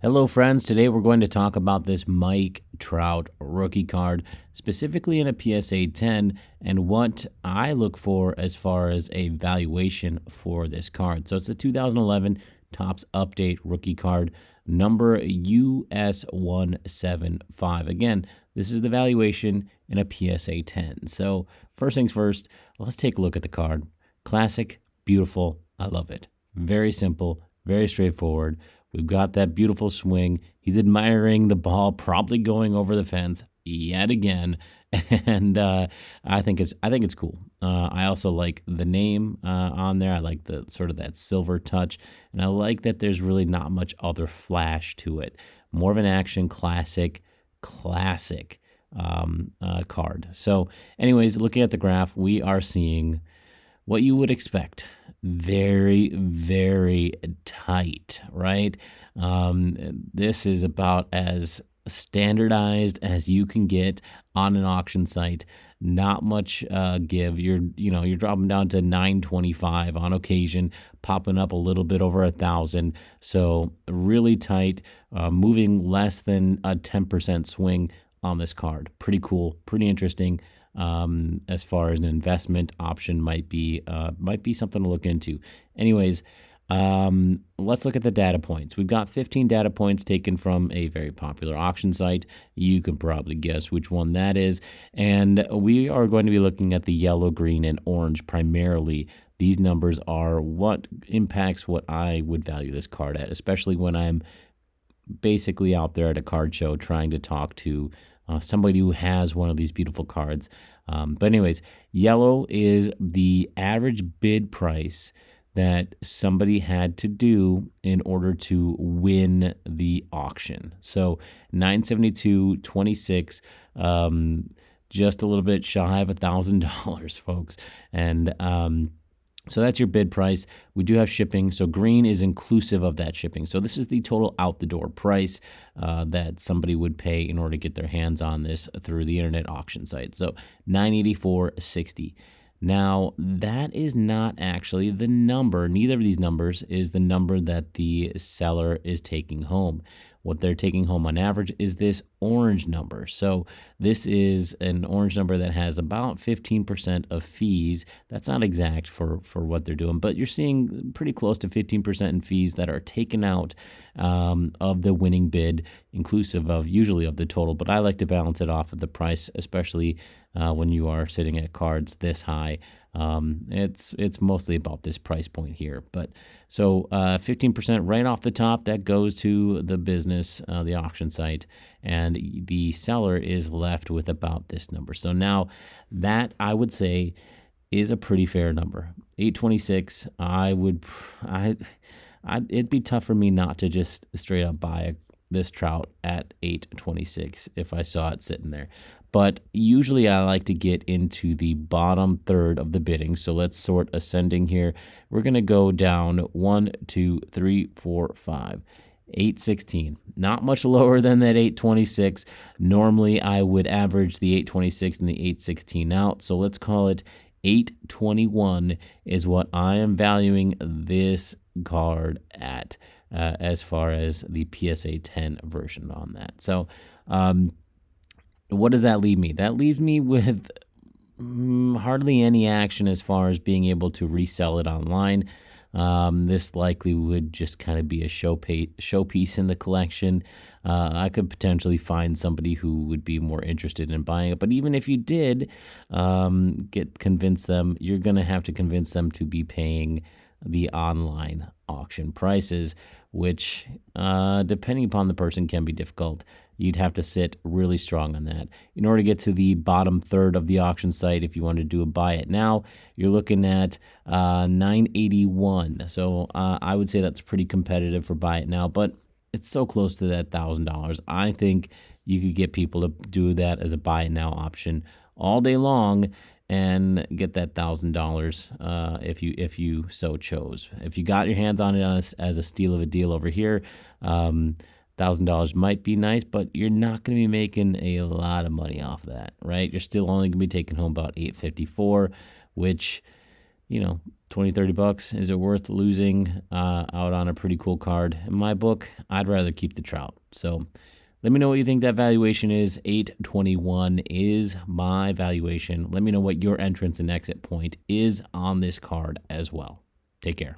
Hello, friends. Today we're going to talk about this Mike Trout rookie card, specifically in a PSA 10, and what I look for as far as a valuation for this card. So it's the 2011 Topps Update rookie card, number US175. Again, this is the valuation in a PSA 10. So first things first, let's take a look at the card. Classic, beautiful, I love it. Very simple, very straightforward. We've got that beautiful swing. He's admiring the ball, probably going over the fence yet again, and I think it's cool. I also like the name on there. I like the sort of that silver touch, and I like that there's really not much other flash to it. More of an action classic card. So, anyways, looking at the graph, we are seeing what you would expect. Very, very tight, right? This is about as standardized as you can get on an auction site. Not much give. You're dropping down to 925 on occasion, popping up a little bit over 1,000. So really tight, moving less than a 10% swing on this card. Pretty cool, pretty interesting. As far as an investment option might be something to look into. Anyways, let's look at the data points. We've got 15 data points taken from a very popular auction site. You can probably guess which one that is. And we are going to be looking at the yellow, green, and orange primarily. These numbers are what impacts what I would value this card at, especially when I'm basically out there at a card show trying to talk to somebody who has one of these beautiful cards. But anyways, yellow is the average bid price that somebody had to do in order to win the auction. So 972.26, just a little bit shy of $1,000, folks. And so that's your bid price. We do have shipping. So green is inclusive of that shipping. So this is the total out the door price that somebody would pay in order to get their hands on this through the internet auction site. So $984.60. Now, that is not actually the number. Neither of these numbers is the number that the seller is taking home. What they're taking home on average is this orange number. So this is an orange number that has about 15% of fees. That's not exact for what they're doing, but you're seeing pretty close to 15% in fees that are taken out of the winning bid, inclusive of usually of the total. But I like to balance it off of the price, especially when you are sitting at cards this high. It's mostly about this price point here. But so 15% right off the top, that goes to the business, the auction site, and the seller is left with about this number. So now that I would say is a pretty fair number. 826, it'd be tough for me not to just straight up buy this Trout at 826 if I saw it sitting there. But usually I like to get into the bottom third of the bidding. So let's sort ascending here. We're going to go down 1, 2, 3, 4, 5, 816. Not much lower than that 826. Normally I would average the 826 and the 816 out. So let's call it 821 is what I am valuing this card at as far as the PSA 10 version on that. So what does that leave me? That leaves me with hardly any action as far as being able to resell it online. This likely would just kind of be a showpiece in the collection. I could potentially find somebody who would be more interested in buying it. But even if you did convince them, you're going to have to convince them to be paying the online auction prices, which, depending upon the person, can be difficult. You'd have to sit really strong on that. In order to get to the bottom third of the auction site, if you want to do a buy it now, you're looking at $981. So I would say that's pretty competitive for buy it now, but it's so close to that $1,000. I think you could get people to do that as a buy it now option all day long and get that $1,000 if you so chose. If you got your hands on it as a steal of a deal over here, $1,000 might be nice, but you're not going to be making a lot of money off of that, right? You're still only going to be taking home about $854, which 20, 30 bucks. Is it worth losing out on a pretty cool card? In my book, I'd rather keep the Trout. So let me know what you think that valuation is. 821 is my valuation. Let me know what your entrance and exit point is on this card as well. Take care.